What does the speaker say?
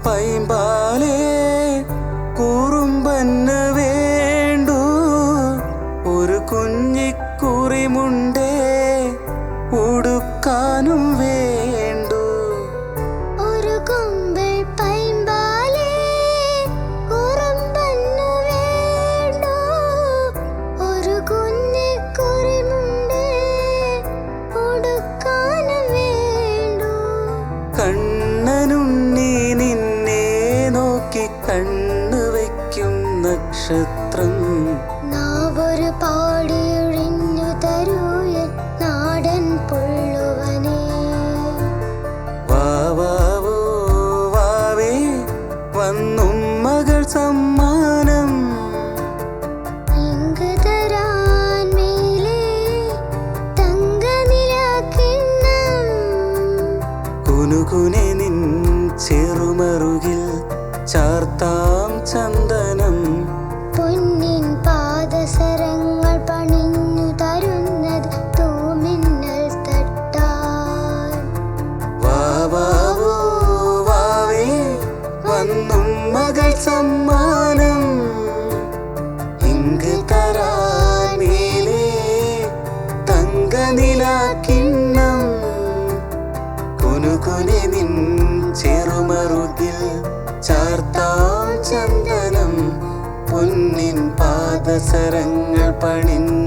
പൈമ്പാലേ കുറുമ്പന് വേണ്ടു ഒരു കുഞ്ഞിക്കുറിമുണ്ടേ ഉടുക്കാനും വേണ്ടു ഒരു കൊമ്പിൾ പൈമ്പാലേ കുറുമ്പന്നു വേണ്ടു ഒരു കുഞ്ഞിക്കുറിമുണ്ടേ ഉടുക്കാനും വേണ്ടു കണ്ണനുണ്ണി നിന്നെ നോക്കി കണ്ണു വയ്ക്കും നക്ഷത്രം നാവൊരു പാടിയൊഴിഞ്ഞു തരൂയൻ നാടൻ പുള്ളുവനേ വാവാവോ വാവേ വന്നും മകൾ സമ്മാനം ഇങ്ക് തരാൻ മേലേ തങ്കനിലാക്കിണ്ണം കുനുകുനെ നിൻ ചെറുമറുകിൽ ചാർത്താം ചന്ദനം പൊന്നിൻ പാദസരങ്ങൾ പണിഞ്ഞു തരുന്നത് തൂമിന്നൽ തട്ടാൻ വാവാവോ വാവേ വന്നും മകൾ സമ്മാനം ഇങ്ക് തരാൻ മേലേ തങ്കനിലാക്കിണ്ണം കുനുകുനെ നിൻ ചെറുമറുകിൽ ചാർത്താം ചന്ദനം പൊന്നിൻ പാദസരങ്ങൾ പണിഞ്ഞു